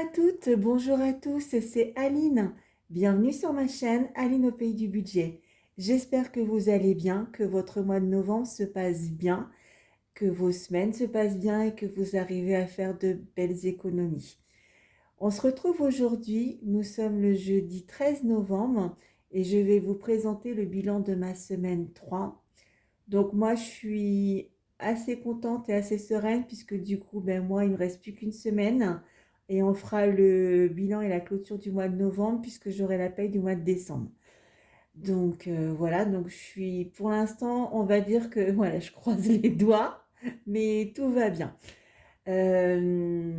à toutes, bonjour à tous, c'est Aline. Bienvenue sur ma chaîne Aline au pays du budget. J'espère que vous allez bien, que votre mois de novembre se passe bien, que vos semaines se passent bien et que vous arrivez à faire de belles économies. On se retrouve aujourd'hui, nous sommes le jeudi 13 novembre et je vais vous présenter le bilan de ma semaine 3. Donc moi je suis assez contente et assez sereine puisque du coup moi il me reste plus qu'une semaine et on fera le bilan et la clôture du mois de novembre puisque j'aurai la paye du mois de décembre. Donc voilà, donc je suis pour l'instant on va dire que voilà, je croise les doigts mais tout va bien. Euh,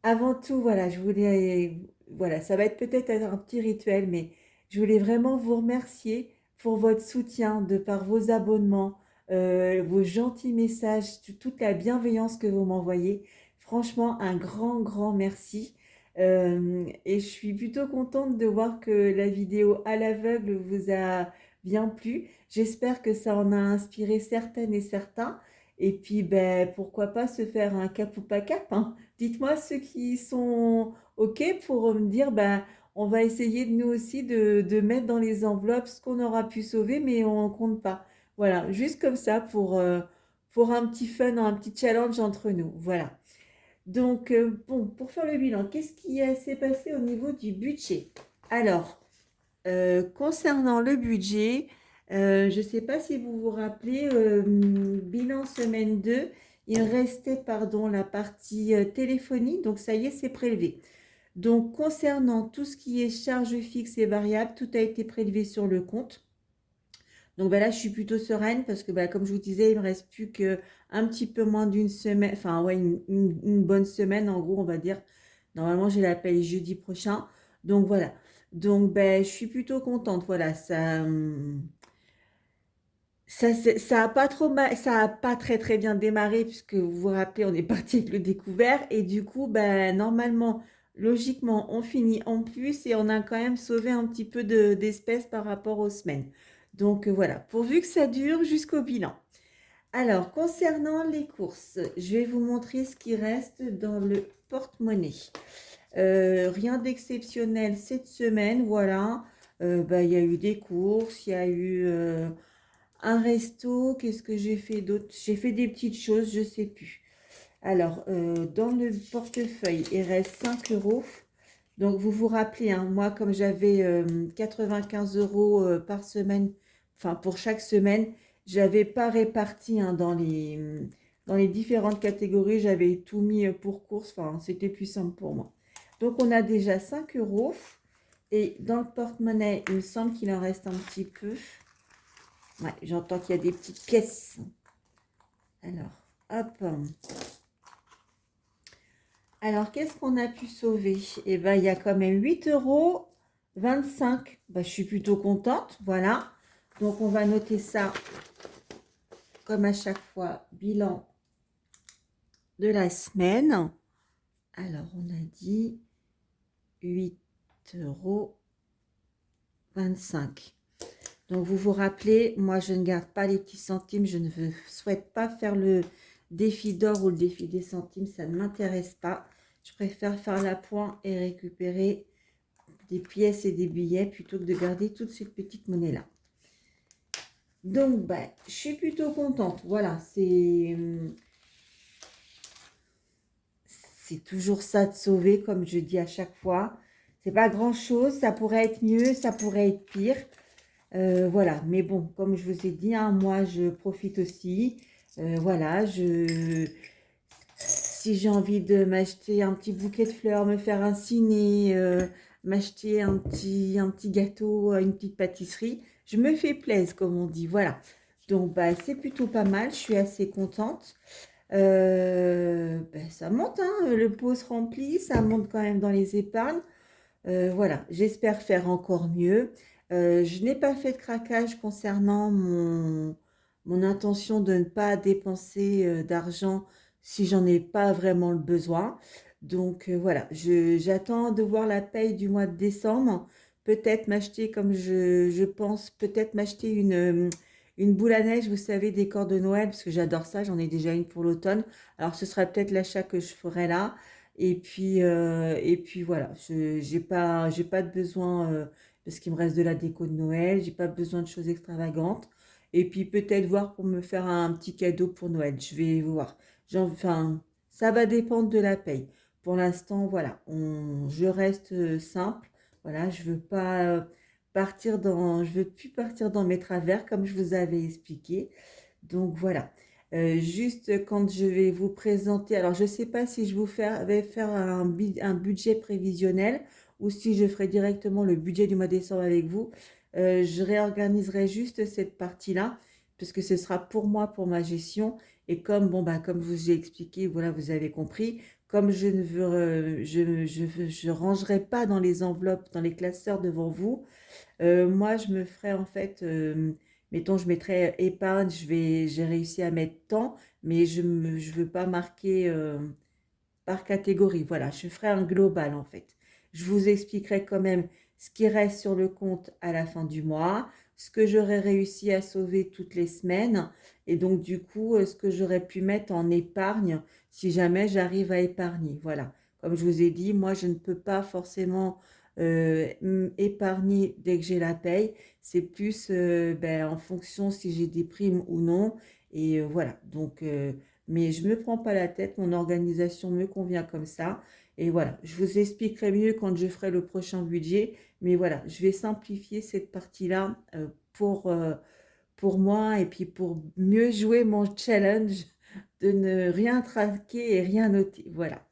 Avant tout, voilà, je voulais, voilà, ça va être peut-être un petit rituel, mais je voulais vraiment vous remercier pour votre soutien de par vos abonnements, vos gentils messages, toute la bienveillance que vous m'envoyez. Franchement, un grand, grand merci. Et je suis plutôt contente de voir que la vidéo à l'aveugle vous a bien plu. J'espère que ça en a inspiré certaines et certains. Et puis, ben, pourquoi pas se faire un cap ou pas cap, hein. Dites-moi ceux qui sont OK pour me dire, ben, on va essayer de nous aussi de mettre dans les enveloppes ce qu'on aura pu sauver, mais on ne compte pas. Voilà, juste comme ça pour un petit fun, un petit challenge entre nous. Voilà. Donc, bon, pour faire le bilan, qu'est-ce qui s'est passé au niveau du budget? Alors, concernant le budget, je ne sais pas si vous vous rappelez, bilan semaine 2, il restait, pardon, la partie téléphonie, donc ça y est, c'est prélevé. Donc, concernant tout ce qui est charges fixes et variables, tout a été prélevé sur le compte. Donc là, je suis plutôt sereine parce que, comme je vous disais, il me reste plus qu'un petit peu moins d'une semaine, enfin, ouais, une bonne semaine, en gros, on va dire. Normalement, j'ai la paye jeudi prochain. Donc, voilà. Donc, je suis plutôt contente. Voilà, ça a pas trop ça a pas très très bien démarré puisque vous vous rappelez, on est parti avec le découvert et du coup, normalement, logiquement, on finit en plus et on a quand même sauvé un petit peu d'espèces par rapport aux semaines. Donc voilà, pourvu que ça dure jusqu'au bilan. Alors, concernant les courses, je vais vous montrer ce qui reste dans le porte-monnaie. Rien d'exceptionnel cette semaine, voilà. Il y a eu des courses, il y a eu un resto, qu'est-ce que j'ai fait d'autre? J'ai fait des petites choses, je sais plus. Alors, dans le portefeuille, il reste 5 euros. Donc, vous vous rappelez, hein, moi, comme j'avais 95 euros par semaine, enfin pour chaque semaine, j'avais pas réparti hein, dans les différentes catégories, j'avais tout mis pour course, enfin c'était plus simple pour moi. Donc, on a déjà 5 euros. Et dans le porte-monnaie, il me semble qu'il en reste un petit peu. Ouais, j'entends qu'il y a des petites pièces. Alors, hop. Alors, qu'est-ce qu'on a pu sauver? Eh bien, il y a quand même 8,25 €. Je suis plutôt contente, voilà. Donc, on va noter ça comme à chaque fois, bilan de la semaine. Alors, on a dit 8,25 €. Donc, vous vous rappelez, moi, je ne garde pas les petits centimes. Je ne souhaite pas faire le défi d'or ou le défi des centimes. Ça ne m'intéresse pas. Je préfère faire la pointe et récupérer des pièces et des billets plutôt que de garder toute cette petite monnaie-là. Donc, je suis plutôt contente. Voilà, c'est toujours ça de sauver, comme je dis à chaque fois. C'est pas grand-chose. Ça pourrait être mieux, ça pourrait être pire. Voilà, mais bon, comme je vous ai dit, hein, moi, je profite aussi. Voilà, si j'ai envie de m'acheter un petit bouquet de fleurs, me faire un ciné, m'acheter un petit gâteau, une petite pâtisserie, je me fais plaisir, comme on dit. Voilà. Donc, c'est plutôt pas mal. Je suis assez contente. Ça monte, hein, le pot se remplit, ça monte quand même dans les épargnes. Voilà, j'espère faire encore mieux. Je n'ai pas fait de craquage concernant mon intention de ne pas dépenser d'argent si j'en ai pas vraiment le besoin. Donc voilà, j'attends de voir la paye du mois de décembre. Peut-être m'acheter, comme je pense, peut-être m'acheter une boule à neige, vous savez, des corps de Noël, parce que j'adore ça, j'en ai déjà une pour l'automne. Alors ce sera peut-être l'achat que je ferai là. Et puis voilà, j'ai pas de besoin, parce qu'il me reste de la déco de Noël, j'ai pas besoin de choses extravagantes. Et puis peut-être voir pour me faire un petit cadeau pour Noël. Je vais voir. Enfin, ça va dépendre de la paye. Pour l'instant, voilà, je reste simple. Voilà, je veux plus partir dans mes travers comme je vous avais expliqué. Donc voilà. Juste quand je vais vous présenter, alors je ne sais pas si vais faire un budget prévisionnel ou si je ferai directement le budget du mois de décembre avec vous. Je réorganiserai juste cette partie-là parce que ce sera pour moi, pour ma gestion. Et comme, bon, bah, comme vous ai expliqué, voilà, vous avez compris, comme je ne veux, je rangerai pas dans les enveloppes, dans les classeurs devant vous. Moi, je me ferais en fait, mettons, je mettrais épargne, j'ai réussi à mettre tant, mais je veux pas marquer par catégorie. Voilà, je ferai un global en fait. Je vous expliquerai quand même ce qui reste sur le compte à la fin du mois, ce que j'aurais réussi à sauver toutes les semaines, et donc du coup, ce que j'aurais pu mettre en épargne si jamais j'arrive à épargner. Voilà, comme je vous ai dit, moi, je ne peux pas forcément épargner dès que j'ai la paye. C'est plus ben, en fonction si j'ai des primes ou non. Et voilà, donc mais je ne me prends pas la tête, mon organisation me convient comme ça. Et voilà, je vous expliquerai mieux quand je ferai le prochain budget. Mais voilà, je vais simplifier cette partie-là pour moi et puis pour mieux jouer mon challenge de ne rien traquer et rien noter. Voilà.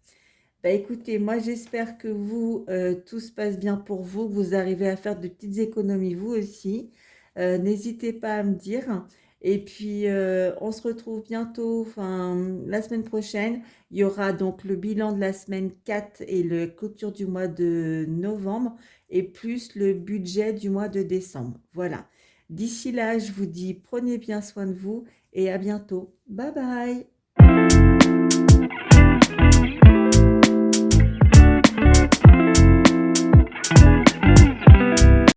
Bah écoutez, moi j'espère que vous, tout se passe bien pour vous, que vous arrivez à faire de petites économies vous aussi. N'hésitez pas à me dire. Et puis on se retrouve bientôt, enfin la semaine prochaine. Il y aura donc le bilan de la semaine 4 et le clôture du mois de novembre et plus le budget du mois de décembre. Voilà. D'ici là, je vous dis prenez bien soin de vous et à bientôt. Bye bye.